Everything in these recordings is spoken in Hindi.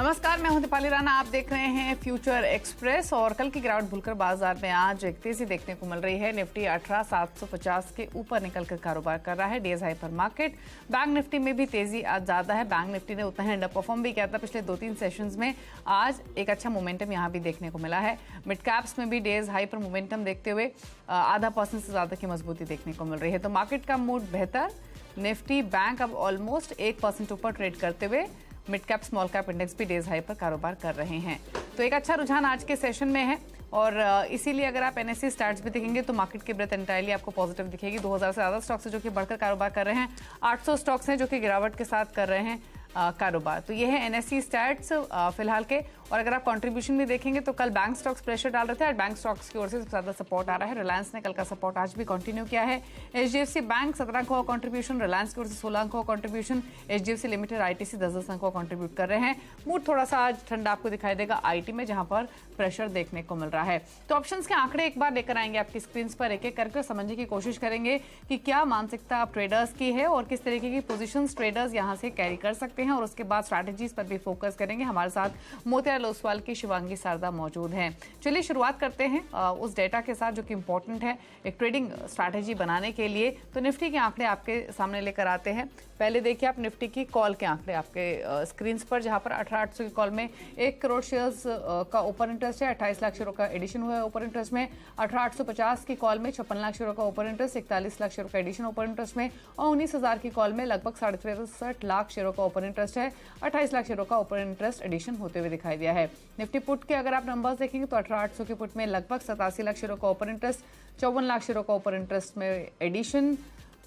नमस्कार, मैं हूं दीपाली राणा। आप देख रहे हैं फ्यूचर एक्सप्रेस। और कल की गिरावट भूलकर बाजार में आज एक तेजी देखने को मिल रही है। निफ्टी 18,750 के ऊपर निकलकर कारोबार कर रहा है। Days hyper market. Bank Nifty में भी तेजी आज ज्यादा है। बैंक निफ्टी ने उतना ही अंडर परफॉर्म भी किया था पिछले 2-3 सेशंस में। आज एक अच्छा मोमेंटम यहां भी देखने को मिला है। मिड कैप्स में भी डेज हाई पर मोमेंटम देखते हुए 0.5% से ज्यादा की मजबूती देखने को मिल रही है। तो मार्केट का मूड बेहतर। निफ्टी बैंक अब ऑलमोस्ट 1% ऊपर ट्रेड करते हुए mid cap small cap index भी डेज हाई पर कारोबार कर रहे हैं। तो एक अच्छा रुझान आज के सेशन में है और इसीलिए अगर आप एनएससी स्टैट्स भी देखेंगे तो मार्केट की ब्रेथ एंटायरली आपको पॉजिटिव दिखेगी। 2000 से ज्यादा स्टॉक्स है जो कि बढ़कर कारोबार कर रहे हैं। 800 स्टॉक्स हैं जो कि गिरावट के साथ कर रहे हैं कारोबार। तो ये है एनएससी स्टैट्स फिलहाल के। और अगर आप कंट्रीब्यूशन भी देखेंगे तो कल बैंक स्टॉक्स प्रेशर डाल रहे थे। आज बैंक स्टॉक्स की ओर से सबसे ज्यादा सपोर्ट आ रहा है। रिलायंस ने कल का सपोर्ट आज भी कंटिन्यू किया है। एचडीएफसी बैंक 17 का कंट्रीब्यूशन, रिलायंस की ओर से 16 का कंट्रीब्यूशन, एचडीएफसी लिमिटेड आईटीसी 10-10 अंक कंट्रीब्यूट कर रहे हैं। मूड थोड़ा सा आज ठंडा आपको दिखाई देगा आईटी में, जहां पर प्रेशर देखने को मिल रहा है। तो ऑप्शंस के आंकड़े एक बार लेकर आएंगे आपकी स्क्रीन पर, एक एक करके समझने की कोशिश करेंगे कि क्या मानसिकता ट्रेडर्स की है और किस तरीके की पोजीशंस ट्रेडर्स यहां से कैरी कर सकते हैं। और उसके बाद स्ट्रैटेजीज पर भी फोकस करेंगे। हमारे साथ मोतियार लोसवाल की शिवांगी शारदा मौजूद हैं। चलिए शुरुआत करते हैं उस डेटा के साथ जो कि इंपॉर्टेंट है एक ट्रेडिंग स्ट्रैटेजी बनाने के लिए। तो निफ्टी के आंकड़े आपके सामने लेकर आते हैं। पहले देखिए आप निफ्टी की कॉल के आंकड़े आपके स्क्रीन पर, जहां पर 18,800 की कॉल में 1 करोड़ शेयर्स का ओपन इंटरेस्ट है। 28 लाख शेयरों का एडिशन हुआ है ओपन इंटरेस्ट में। 18,850 की कॉल में 56 लाख शेयरों का ओपन इंटरेस्ट, 41 लाख शेयरों का एडिशन ओपन इंटरेस्ट में। और 19,000 की कॉल में लगभग 63.5 लाख शेयरों का ओपन इंटरेस्ट है। 28 लाख शेयरों का ओपन इंटरेस्ट एडिशन होते हुए दिखाई दिया है। निफ्टी पुट के अगर आप नंबर्स देखेंगे तो 18,800 के पुट में लगभग 87 लाख शेयरों का ओपन इंटरेस्ट, 54 लाख शेयरों का ओपन इंटरेस्ट में एडिशन।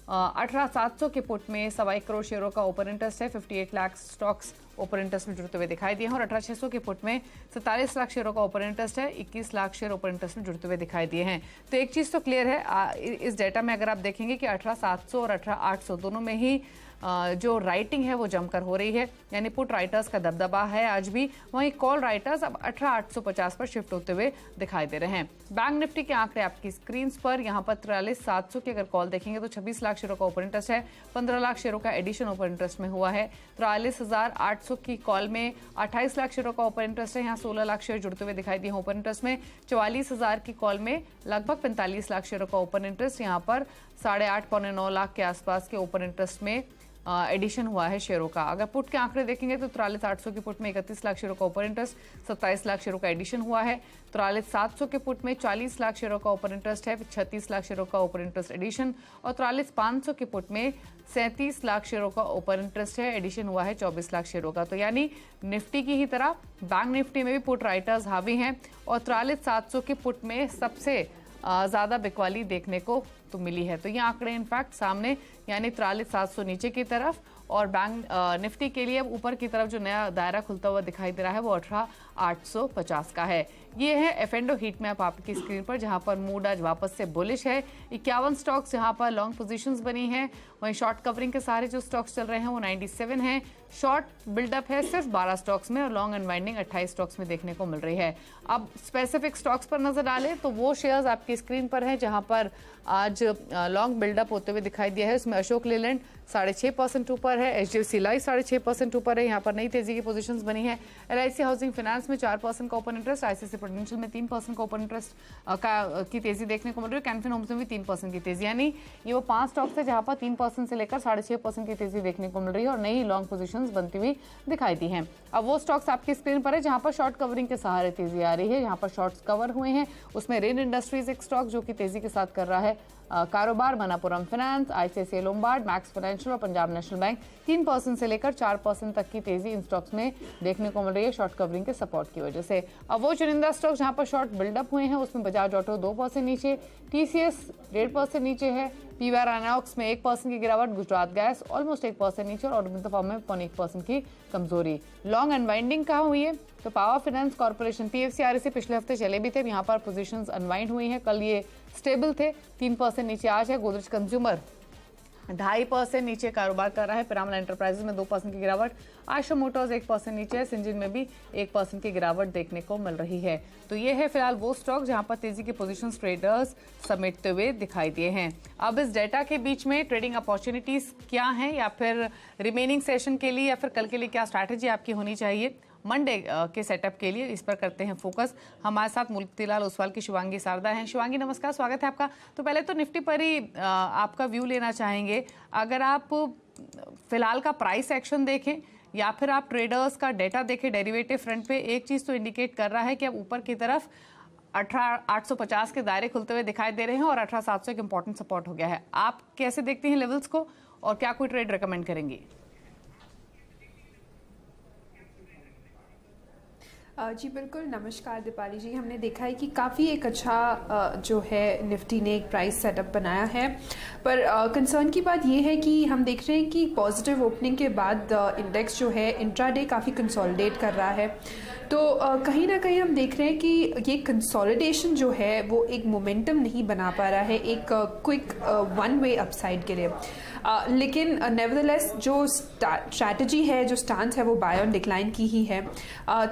18,700 के पुट में 1.25 करोड़ शेयरों का ओपन इंटरेस्ट है। 58 लाख स्टॉक्स ओपन इंटरेस्ट में जुड़ते हुए दिखाई दिए हैं। और 18,600 के पुट में 47 लाख शेयरों का ओपन इंटरेस्ट है। 21 लाख शेयर ओपन इंटरेस्ट में जुड़ते हुए दिखाई दिए हैं। तो एक चीज तो क्लियर है इस डेटा में, अगर आप देखेंगे कि 18,700 और 18,800 दोनों में ही जो राइटिंग है वो जमकर हो रही है, यानी पुट राइटर्स का दबदबा है आज भी। वहीं कॉल राइटर्स अब 18,850 पर शिफ्ट होते हुए दिखाई दे रहे हैं। बैंक निफ्टी के आंकड़े आपकी स्क्रीन पर, यहां पर 43,700 की अगर कॉल देखेंगे तो 26 लाख शेयरों का ओपन इंटरेस्ट है। 15 लाख शेयरों का एडिशन ओपन इंटरेस्ट में हुआ है। 43,800 की कॉल में 28 लाख शेयरों का ओपन इंटरेस्ट है। यहाँ 16 लाख शेयर जुड़ते हुए दिखाई दिए ओपन इंटरेस्ट में। 44,000 की कॉल में लगभग 45 लाख शेयरों का ओपन इंटरेस्ट, यहाँ पर 8.5 पौने 9 लाख के आसपास के ओपन इंटरेस्ट में एडिशन हुआ है शेयरों का। अगर पुट के आंकड़े देखेंगे तो 43,800 के पुट में 31 लाख शेयरों का ओपन इंटरेस्ट, 27 लाख शेयरों का एडिशन हुआ है। 43,700 के पुट में 40 लाख शेयरों का ओपन इंटरेस्ट है, 36 लाख शेयरों का ओपन इंटरेस्ट एडिशन। और 43,500 के पुट में 37 लाख शेयरों का ओपन इंटरेस्ट है, एडिशन हुआ है 24 लाख शेयरों का। तो यानी निफ्टी की ही तरह बैंक निफ्टी में भी पुट राइटर्स हावी हैं। और 43,700 के पुट में सबसे ज्यादा बिकवाली देखने को तो मिली है। तो ये आंकड़े इनफैक्ट सामने, यानी 43,700 नीचे की तरफ और बैंक निफ्टी के लिए अब ऊपर की तरफ जो नया दायरा खुलता हुआ दिखाई दे रहा है वो 18,850 का है। ये है एफ&ओ हीट मैप आपकी स्क्रीन पर, जहां पर मूड आज वापस से बुलिश है। 51 स्टॉक्स जहां पर लॉन्ग पोजीशंस बनी है। वहीं शॉर्ट कवरिंग के सारे जो स्टॉक्स चल रहे हैं वो 97 हैं। शॉर्ट बिल्डअप है सिर्फ 12 स्टॉक्स में और लॉन्ग अनवाइंडिंग 28 स्टॉक्स में देखने को मिल रही है। अब स्पेसिफिक स्टॉक्स पर नजर डालें तो वो शेयर्स आपकी स्क्रीन पर हैं जहां पर आज लॉन्ग बिल्डअप होते हुए दिखाई दिया है। उसमें अशोक लेलैंड 6.5% ऊपर है। एचडीएफसी लाइफ 6.5% ऊपर है। यहाँ पर नई तेजी की पोजीशंस बनी है। एलआईसी हाउसिंग फाइनेंस में 4% का ओपन इंटरेस्ट, आईसीआईसीआई प्रूडेंशियल में 3% का ओपन इंटरेस्ट की तेजी देखने को मिल रही है। कैनफिन होम्स में भी 3% की तेजी, यानी ये वो 5 स्टॉक्स है जहां पर 3% से लेकर 6.5% की तेजी देखने को मिल रही है और नई लॉन्ग पोजीशंस बनती हुई दिखाई दी हैं। अब वो स्टॉक्स आपकी स्क्रीन पर है जहां पर शॉर्ट कवरिंग के सहारे तेजी आ रही है। यहाँ पर शॉर्ट्स कवर हुए हैं। उसमें रेन इंडस्ट्रीज एक स्टॉक जो कि तेजी के साथ कर रहा है कारोबार, Manappuram finance, ICICI Lombard, max financial और पंजाब नेशनल बैंक 3% से लेकर 4% तक की तेजी इन स्टॉक्स में देखने को मिल रही है शॉर्ट कवरिंग के सपोर्ट की वजह से। अब वो चुनिंदा स्टॉक जहां पर शॉर्ट बिल्डअप हुए हैं उसमें बजाज ऑटो 2% नीचे, टीसीएस 1.5% नीचे है, पीवीआर आइनॉक्स में 1% की गिरावट, गुजरात गैस ऑलमोस्ट 1% नीचे और ऑटोमोटिव फर्म में 0.1% की कमजोरी। लॉन्ग अनवाइंडिंग कहाँ हुई है तो पावर फाइनेंस कॉर्पोरेशन, पीएफसीआरएसी पिछले हफ्ते चले भी थे, यहाँ पर पोजीशंस अनवाइंड हुई हैं। कल ये स्टेबल थे, 3% नीचे आज है। गोदरेज कंज्यूमर 2.5% नीचे कारोबार कर रहा है। पिरामल एंटरप्राइजेज में 2% की गिरावट, आयशर मोटर्स 1% नीचे है, सिंजिन में भी 1% की गिरावट देखने को मिल रही है। तो ये है फिलहाल वो स्टॉक जहां पर तेजी के पोजीशंस ट्रेडर्स समेटते हुए दिखाई दिए हैं। अब इस डेटा के बीच में ट्रेडिंग अपॉर्चुनिटीज क्या हैं, या फिर रिमेनिंग सेशन के लिए या फिर कल के लिए क्या स्ट्रैटेजी आपकी होनी चाहिए, मंडे के सेटअप के लिए, इस पर करते हैं फोकस। हमारे साथ मोतीलाल ओसवाल की शिवांगी शारदा हैं। शिवांगी नमस्कार, स्वागत है आपका। तो पहले तो निफ्टी पर ही आपका व्यू लेना चाहेंगे। अगर आप फिलहाल का प्राइस एक्शन देखें या फिर आप ट्रेडर्स का डेटा देखें डेरिवेटिव फ्रंट पे, एक चीज तो इंडिकेट कर रहा है कि अब ऊपर की तरफ 18,850 के दायरे खुलते हुए दिखाई दे रहे हैं और 18,700 एक इंपॉर्टेंट सपोर्ट हो गया है। आप कैसे देखते हैं लेवल्स को और क्या कोई ट्रेड रेकमेंड करेंगी? जी बिल्कुल, नमस्कार दीपाली जी। हमने देखा है कि काफ़ी एक अच्छा जो है निफ्टी ने एक प्राइस सेटअप बनाया है, पर कंसर्न की बात ये है कि हम देख रहे हैं कि पॉजिटिव ओपनिंग के बाद इंडेक्स जो है इंट्राडे काफ़ी कंसोलिडेट कर रहा है। तो कहीं ना कहीं हम देख रहे हैं कि ये कंसोलिडेशन जो है वो एक मोमेंटम नहीं बना पा रहा है एक क्विक वन वे अपसाइड के लिए। लेकिन नेवरदलेस जो स्ट्रैटेजी है, जो स्टांस है, वो बाय ऑन डिक्लाइन की ही है।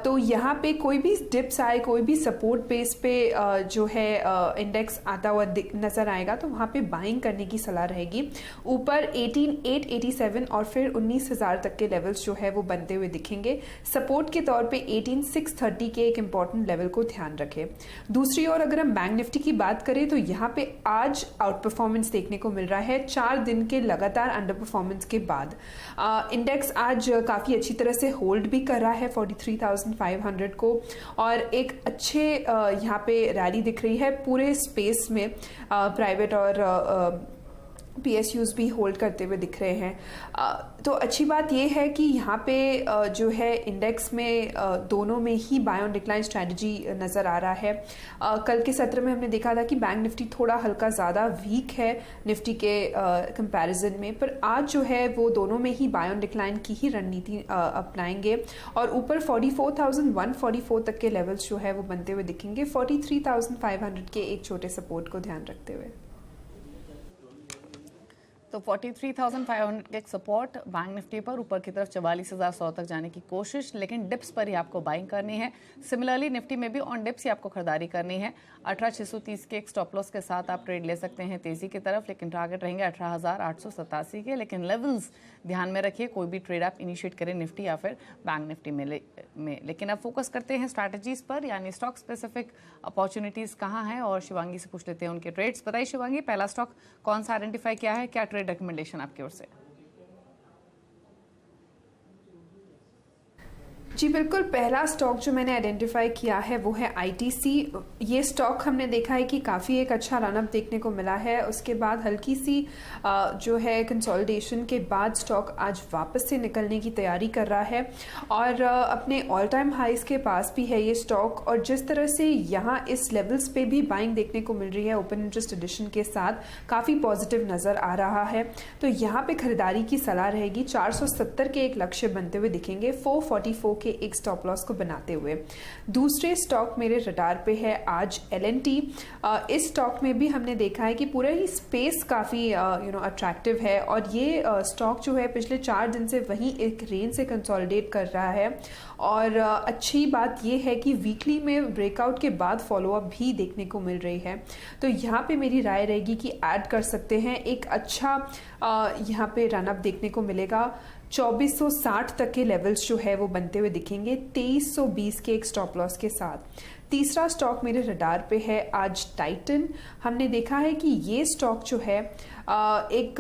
तो यहाँ पे कोई भी डिप्स आए, कोई भी सपोर्ट बेस पे जो है इंडेक्स आता हुआ नजर आएगा तो वहाँ पे बाइंग करने की सलाह रहेगी। ऊपर 18,887 और फिर 19,000 तक के लेवल्स जो है वो बनते हुए दिखेंगे। सपोर्ट के तौर पे 18,630 के एक इंपॉर्टेंट लेवल को ध्यान रखें। दूसरी ओर अगर हम बैंक निफ्टी की बात करें तो यहाँ पे आज आउट परफॉर्मेंस देखने को मिल रहा है 4 दिन के लगातार अंडर परफॉर्मेंस के बाद। इंडेक्स आज काफ़ी अच्छी तरह से होल्ड भी कर रहा है 43,500 को और एक अच्छे यहाँ पे रैली दिख रही है पूरे स्पेस में। प्राइवेट और PSUs भी होल्ड करते हुए दिख रहे हैं। तो अच्छी बात यह है कि यहाँ पे जो है इंडेक्स में दोनों में ही बाय ऑन डिक्लाइन स्ट्रैटेजी नज़र आ रहा है। कल के सत्र में हमने देखा था कि बैंक निफ्टी थोड़ा हल्का ज़्यादा वीक है निफ्टी के कंपैरिजन में, पर आज जो है वो दोनों में ही बाय ऑन डिक्लाइन की ही रणनीति अपनाएंगे और ऊपर 44,144 तक के लेवल्स जो है वो बनते हुए दिखेंगे 43,500 के एक छोटे सपोर्ट को ध्यान रखते हुए। तो 43,500 के एक सपोर्ट बैंक निफ्टी पर, ऊपर की तरफ 44,100 तक जाने की कोशिश, लेकिन डिप्स पर ही आपको बाइंग करनी है। सिमिलरली निफ्टी में भी ऑन डिप्स ही आपको खरीदारी करनी है। 18,630 के एक स्टॉप लॉस के साथ आप ट्रेड ले सकते हैं तेजी की तरफ, लेकिन टारगेट रहेंगे 18,887 के। लेकिन लेवल्स ध्यान में रखिए, कोई भी ट्रेड आप इनिशिएट करें निफ्टी या फिर बैंक निफ्टी में लेकिन अब फोकस करते हैं स्ट्रैटेजीज पर, यानी स्टॉक स्पेसिफिक अपॉर्चुनिटीज कहाँ हैं और शिवांगी से पूछ लेते हैं उनके ट्रेड्स। बताइए शिवांगी, पहला स्टॉक कौन सा आइडेंटिफाई किया है, क्या ट्रेड रिकमेंडेशन आपकी ओर से? जी बिल्कुल, पहला स्टॉक जो मैंने आइडेंटिफाई किया है वो है ITC। ये स्टॉक हमने देखा है कि काफ़ी एक अच्छा रनअप देखने को मिला है। उसके बाद हल्की सी जो है कंसोलिडेशन के बाद स्टॉक आज वापस से निकलने की तैयारी कर रहा है और अपने ऑल टाइम हाइस के पास भी है ये स्टॉक। और जिस तरह से यहाँ इस लेवल्स पे भी बाइंग देखने को मिल रही है ओपन इंटरेस्ट एडिशन के साथ, काफ़ी पॉजिटिव नज़र आ रहा है। तो यहाँ पे खरीदारी की सलाह रहेगी। 470 के एक लक्ष्य बनते हुए दिखेंगे 444 के एक स्टॉप लॉस को बनाते हुए। दूसरे स्टॉक मेरे रडार पे है आज L&T। इस स्टॉक में भी हमने देखा है कि पूरा ही स्पेस काफ़ी अट्रैक्टिव है और ये स्टॉक जो है पिछले 4 दिन से वहीं एक रेंज से कंसोलिडेट कर रहा है। और अच्छी बात ये है कि वीकली में ब्रेकआउट के बाद फॉलोअप भी देखने को मिल रही है। तो यहाँ पे मेरी राय रहेगी कि ऐड कर सकते हैं। एक अच्छा यहाँ पे रनअप देखने को मिलेगा। 2460 तक के लेवल्स जो है वो बनते हुए दिखेंगे 2320 के एक स्टॉप लॉस के साथ। तीसरा स्टॉक मेरे रडार पे है आज टाइटन। हमने देखा है कि ये स्टॉक जो है एक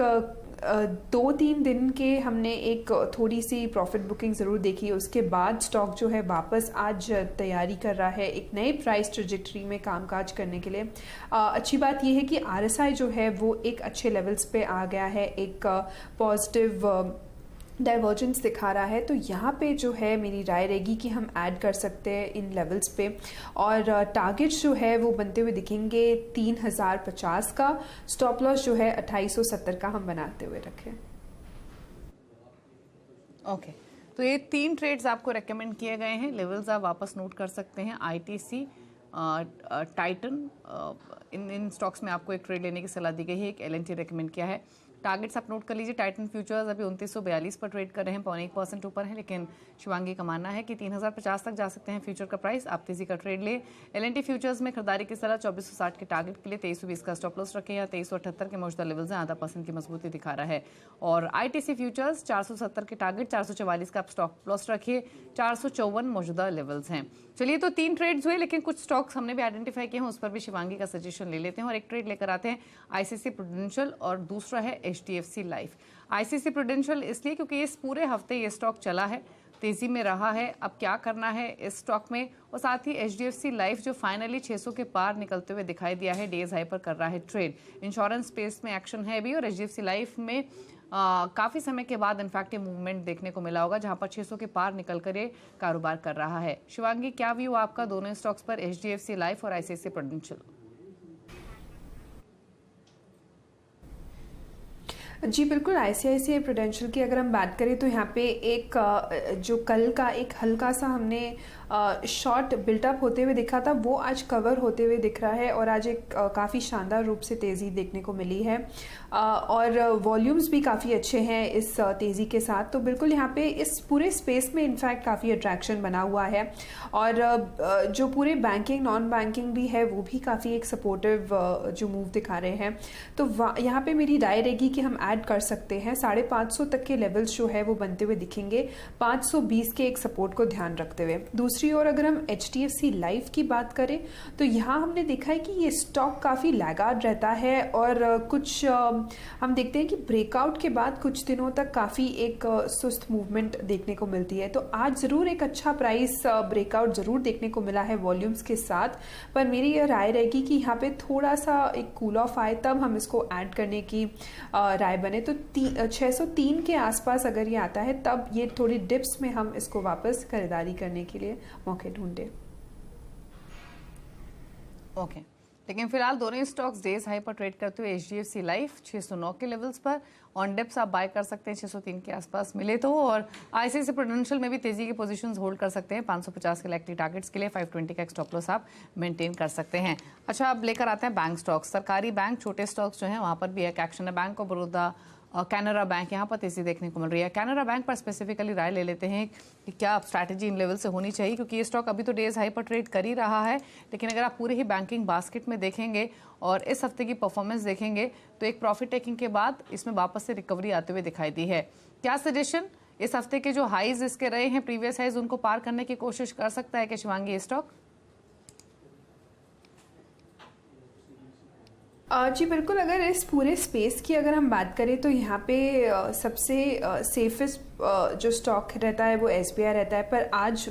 2-3 दिन के हमने एक थोड़ी सी प्रॉफिट बुकिंग ज़रूर देखी, उसके बाद स्टॉक जो है वापस आज तैयारी कर रहा है एक नए प्राइस ट्रेजेक्टरी में कामकाज करने के लिए। अच्छी बात यह है कि RSI जो है वो एक अच्छे लेवल्स पे आ गया है, एक पॉजिटिव डाइवर्जेंस दिखा रहा है। तो यहाँ पे जो है मेरी राय रहेगी कि हम ऐड कर सकते हैं इन लेवल्स पे और टारगेट्स जो है वो बनते हुए दिखेंगे 3,050 का। स्टॉप लॉस जो है 2,870 का हम बनाते हुए रखें। ओके, तो ये 3 ट्रेड्स आपको रेकमेंड किए गए हैं। लेवल्स आप वापस नोट कर सकते हैं। ITC, टाइटन, इन स्टॉक्स में आपको एक ट्रेड लेने की सलाह दी गई है। एक L&T रेकमेंड किया है। टारगेट्स आप नोट कर लीजिए। टाइटन फ्यूचर्स अभी 2942 पर ट्रेड कर रहे हैं, 0.1% ऊपर है, लेकिन शिवांगी का मानना है कि 3050 तक जा सकते हैं फ्यूचर का प्राइस। आप तेजी का ट्रेड ले। एल&टी फ्यूचर्स में खरीदारी की सलाह 2460 के टारगेट के लिए 2320 का स्टॉप लॉस रखें या 2378 के मौजूदा लेवल्स हैं, आधा % की मजबूती दिखा रहा है। और आईटीसी फ्यूचर्स 470 के टारगेट, 444 का आप स्टॉप लॉस रखिए, 454 मौजूदा लेवल्स हैं। चलिए, तो 3 ट्रेड्स हुए, लेकिन कुछ स्टॉक्स हमने भी आइडेंटिफाई किए हैं, उस पर भी शिवांगी का सजेशन ले लेते हैं और एक ट्रेड लेकर आते हैं आईसीसी प्रूडेंशियल और दूसरा है एचडीएफसी लाइफ। आईसीसी प्रूडेंशियल इसलिए क्योंकि इस पूरे हफ्ते ये स्टॉक चला है, तेजी में रहा है, अब क्या करना है इस स्टॉक में। और साथ ही एचडीएफसी लाइफ जो फाइनली 600 के पार निकलते हुए दिखाई दिया है, डेज हाई पर कर रहा है ट्रेड। इंश्योरेंस स्पेस में एक्शन है भी और एचडीएफसी लाइफ में काफी समय के बाद इनफैक्ट मूवमेंट देखने को मिला होगा, जहां पर 600 के पार निकलकर ये कारोबार कर रहा है। शिवांगी, क्या व्यू आपका दोनों स्टॉक्स पर, एचडीएफसी लाइफ और आईसीआईसी प्रूडेंशियल? जी बिल्कुल, आईसीआईसीआई प्रूडेंशियल की अगर हम बात करें तो यहाँ पे एक जो कल का एक हल्का सा हमने शॉर्ट बिल्टअप होते हुए दिखा था, वो आज कवर होते हुए दिख रहा है और आज एक काफ़ी शानदार रूप से तेज़ी देखने को मिली है और वॉल्यूम्स भी काफ़ी अच्छे हैं इस तेज़ी के साथ। तो बिल्कुल यहाँ पे इस पूरे स्पेस में इनफैक्ट काफ़ी अट्रैक्शन बना हुआ है और जो पूरे बैंकिंग नॉन बैंकिंग भी है वो भी काफ़ी एक सपोर्टिव जो मूव दिखा रहे हैं। तो यहाँ पे मेरी राय रहेगी कि हम ऐड कर सकते हैं। 550 तक के लेवल्स जो है वो बनते हुए दिखेंगे, 520 के एक सपोर्ट को ध्यान रखते हुए। दूसरी ओर अगर हम एचडीएफसी लाइफ की बात करें तो यहाँ हमने देखा है कि ये स्टॉक काफ़ी लैगार्ड रहता है और कुछ हम देखते हैं कि ब्रेकआउट के बाद कुछ दिनों तक काफ़ी एक सुस्त मूवमेंट देखने को मिलती है। तो आज ज़रूर एक अच्छा प्राइस ब्रेकआउट ज़रूर देखने को मिला है वॉल्यूम्स के साथ, पर मेरी यह राय रहेगी कि यहाँ पे थोड़ा सा एक कूल ऑफ आए तब हम इसको ऐड करने की राय बने। तो 603 के आसपास अगर ये आता है तब ये थोड़ी डिप्स में हम इसको वापस खरीदारी करने के लिए मौके ढूंढे। ओके, लेकिन फिलहाल दोनों स्टॉक्स डेज हाई पर ट्रेड करते हुए एचडीएफसी लाइफ 609 के लेवल्स पर, ऑन डिप्स आप बाय कर सकते हैं 603 के आसपास मिले तो, और आईसीआईसी प्रूडेंशियल में भी तेजी की पोजीशंस होल्ड कर सकते हैं 550 के लाइकली टारगेट्स के लिए, 520 का स्टॉप लॉस आप मेंटेन कर सकते हैं। अच्छा, अब लेकर आते हैं बैंक स्टॉक्स। सरकारी बैंक, छोटे स्टॉक्स जो हैं वहां पर भी एक एक्शन है। Bank of Baroda, Canara bank, यहाँ पर तेजी देखने को मिल रही है। कैनरा बैंक पर स्पेसिफिकली राय ले लेते हैं कि क्या स्ट्रैटेजी इन लेवल से होनी चाहिए, क्योंकि ये स्टॉक अभी तो डेज हाई पर ट्रेड कर ही रहा है, लेकिन अगर आप पूरे ही बैंकिंग बास्केट में देखेंगे और इस हफ्ते की परफॉर्मेंस देखेंगे तो एक प्रॉफिट टेकिंग के बाद इसमें वापस से रिकवरी आते हुए दिखाई दी है। क्या सजेशन, इस हफ्ते के जो हाईज इसके रहे हैं प्रीवियस हाईज, उनको पार करने की कोशिश कर सकता है कि शिवांगी स्टॉक? जी बिल्कुल, अगर इस पूरे स्पेस की अगर हम बात करें तो यहाँ पे सबसे सेफेस्ट जो स्टॉक रहता है वो एसबीआई रहता है, पर आज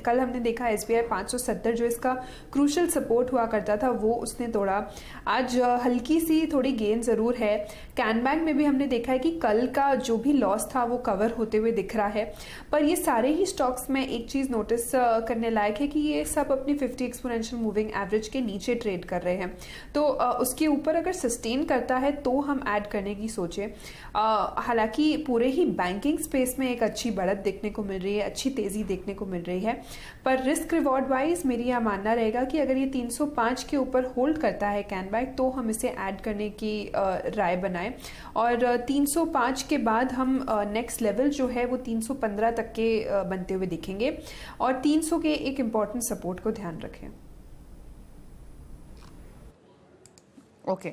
कल हमने देखा एसबीआई 570 जो इसका क्रूशल सपोर्ट हुआ करता था वो उसने तोड़ा। आज हल्की सी थोड़ी गेन ज़रूर है। कैन बैंक में भी हमने देखा है कि कल का जो भी लॉस था वो कवर होते हुए दिख रहा है, पर ये सारे ही स्टॉक्स में एक चीज़ नोटिस करने लायक है कि ये सब अपनी 50 एक्सपोनेंशियल मूविंग एवरेज के नीचे ट्रेड कर रहे हैं। तो उसके ऊपर अगर सस्टेन करता है तो हम ऐड करने की सोचें। हालांकि पूरे ही बैंकिंग स्पेस में एक अच्छी बढ़त देखने को मिल रही है, अच्छी तेजी देखने को मिल रही है, पर रिस्क रिवॉर्ड वाइज मेरी यह मानना रहेगा कि अगर ये 305 के ऊपर होल्ड करता है कैन बैंक तो हम इसे ऐड करने की राय बनाएं और 305 के बाद हम नेक्स्ट लेवल जो है वो 315 तक के बनते हुए दिखेंगे और 300 के एक इम्पॉर्टेंट सपोर्ट को ध्यान रखें। ओके,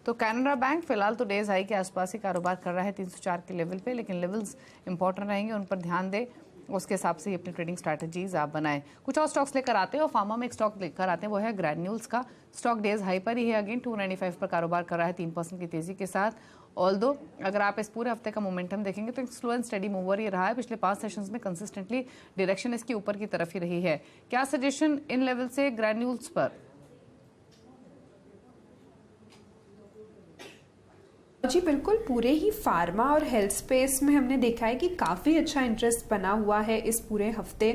तो कैनरा बैंक फिलहाल तो डेज हाई के आसपास ही कारोबार कर रहा है 304 के लेवल पे, लेकिन लेवल्स इंपॉर्टेंट रहेंगे, उन पर ध्यान दें, उसके हिसाब से अपनी ट्रेडिंग स्ट्रैटेजीज आप बनाएं। कुछ और स्टॉक्स लेकर आते हैं और फार्मा में एक स्टॉक लेकर आते हैं, वो है ग्रैन्यूल्स का। स्टॉक डेज हाई पर ही है, अगेन 295 पर कारोबार कर रहा है 3% की तेजी के साथ। ऑल्दो अगर आप इस पूरे हफ्ते का मोमेंटम देखेंगे तो एक स्लो एंड स्टडी मूवर ही रहा है, पिछले 5 सेशंस में कंसिस्टेंटली डायरेक्शन इसकी ऊपर की तरफ ही रही है। क्या सजेशन इन लेवल से ग्रैन्यूल्स पर? जी बिल्कुल, पूरे ही फार्मा और हेल्थ स्पेस में हमने देखा है कि काफ़ी अच्छा इंटरेस्ट बना हुआ है इस पूरे हफ्ते।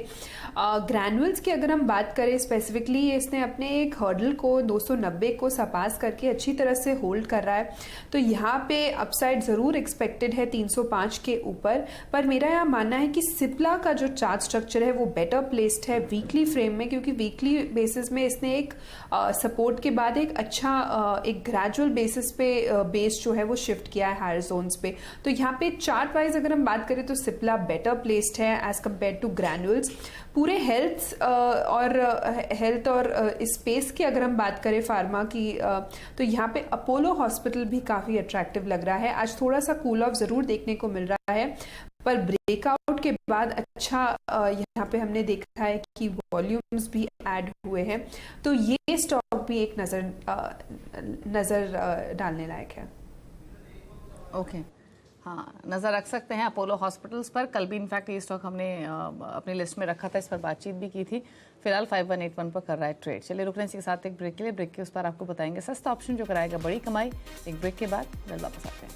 ग्रैन्युअल्स की अगर हम बात करें स्पेसिफिकली, इसने अपने एक हर्डल को 290 को सरपास करके अच्छी तरह से होल्ड कर रहा है, तो यहाँ पे अपसाइड ज़रूर एक्सपेक्टेड है 305 के ऊपर। पर मेरा यह मानना है कि सिप्ला का जो चार्ट स्ट्रक्चर है वो बेटर प्लेस्ड है वीकली फ्रेम में, क्योंकि वीकली बेसिस में इसने एक सपोर्ट के बाद एक अच्छा एक ग्रेजुअल बेसिस पे बेस जो है वो वो शिफ्ट किया है हायर जोन्स पे। तो यहाँ पे चार्ट वाइज अगर हम बात करें तो सिप्ला बेटर प्लेस्ड है एज कम्पेयर टू ग्रैन्युल्स। पूरे हेल्थ और स्पेस की अगर हम बात करें फार्मा की, तो यहाँ पे अपोलो हॉस्पिटल भी काफ़ी अट्रैक्टिव लग रहा है। आज थोड़ा सा कूल ऑफ ज़रूर देखने को मिल रहा है, पर ब्रेकआउट के बाद अच्छा यहाँ पे हमने देखा है कि वॉल्यूम्स भी ऐड हुए हैं। तो ये स्टॉक भी एक नज़र डालने लायक है। ओके, हाँ, नज़र रख सकते हैं अपोलो हॉस्पिटल्स पर। कल भी इनफैक्ट ये स्टॉक हमने अपनी लिस्ट में रखा था, इस पर बातचीत भी की थी। फिलहाल 5181 पर कर रहा है ट्रेड। चलिए रुक रहे हैं इसी के साथ एक ब्रेक के लिए। ब्रेक के उस पर आपको बताएंगे सस्ता ऑप्शन जो कराएगा बड़ी कमाई। एक ब्रेक के बाद जल्द वापस आते हैं।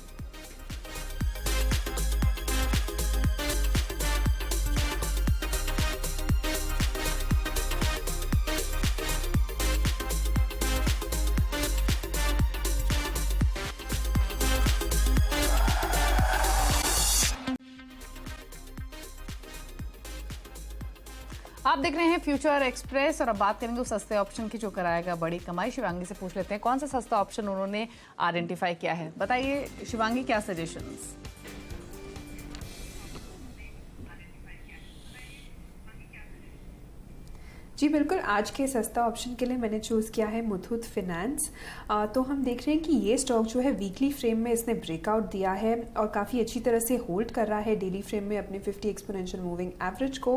आप देख रहे हैं फ्यूचर एक्सप्रेस और अब बात करेंगे उस सस्ते ऑप्शन की जो कराएगा बड़ी कमाई। शिवांगी से पूछ लेते हैं कौन सा सस्ता ऑप्शन उन्होंने आइडेंटिफाई किया है। बताइए शिवांगी, क्या सजेशंस? जी बिल्कुल, आज के सस्ता ऑप्शन के लिए मैंने चूज़ किया है मुथूट फिनेंस। तो हम देख रहे हैं कि ये स्टॉक जो है वीकली फ्रेम में इसने ब्रेकआउट दिया है और काफ़ी अच्छी तरह से होल्ड कर रहा है डेली फ्रेम में अपने 50 एक्सपोनेंशियल मूविंग एवरेज को।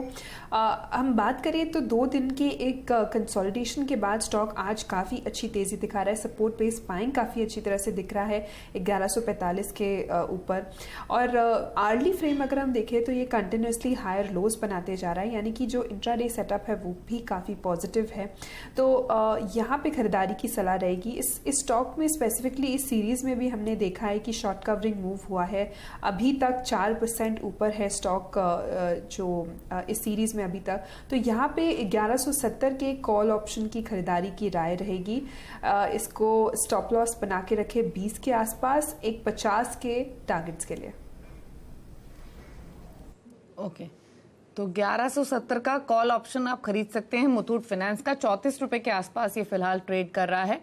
हम बात करें तो 2 दिन के एक कंसोलिडेशन के बाद स्टॉक आज काफ़ी अच्छी तेज़ी दिखा रहा है। सपोर्ट बेस बाइंग काफ़ी अच्छी तरह से दिख रहा है 1145 के ऊपर। और आर्ली फ्रेम अगर हम देखें तो ये कंटिन्यूसली हायर लोज बनाते जा रहा है, यानी कि जो इंट्राडे सेटअप है वो भी काफ़ी पॉजिटिव है। तो यहाँ पे खरीदारी की सलाह रहेगी। इस स्टॉक में स्पेसिफिकली इस सीरीज़ में भी हमने देखा है कि शॉर्ट कवरिंग मूव हुआ है। अभी तक 4% ऊपर है स्टॉक जो इस सीरीज़ में अभी तक। तो यहाँ पे 1170 के कॉल ऑप्शन की खरीदारी की राय रहेगी। इसको स्टॉप लॉस बना के रखे 20 के आसपास, एक 50 के टारगेट्स के लिए। ओके, तो 1170 का कॉल ऑप्शन आप खरीद सकते हैं मुथूट फाइनेंस का। 34 रुपए के आसपास ये फिलहाल ट्रेड कर रहा है।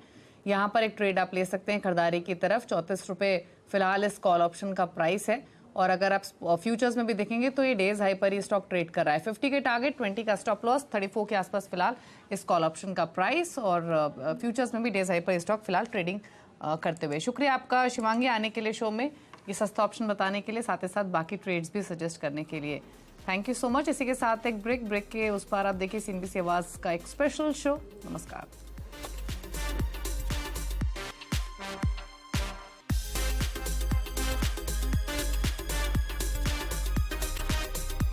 यहाँ पर एक ट्रेड आप ले सकते हैं खरीदारी की तरफ। 34 रुपए फिलहाल इस कॉल ऑप्शन का प्राइस है। और अगर आप फ्यूचर्स में भी देखेंगे तो ये डेज हाई पर ही स्टॉक ट्रेड कर रहा है। 50 के टारगेट, 20 का स्टॉप लॉस, 34 के आसपास फिलहाल इस कॉल ऑप्शन का प्राइस। और फ्यूचर्स में भी डेज हाई पर स्टॉक फिलहाल ट्रेडिंग करते हुए। शुक्रिया आपका शिवांगी आने के लिए शो में, ये सस्ता ऑप्शन बताने के लिए, साथ ही साथ बाकी ट्रेड्स भी सजेस्ट करने के लिए। Thank you so much. इसी के साथ एक ब्रेक के उस पार आप देखिए CNBC आवाज का एक स्पेशल शो। नमस्कार।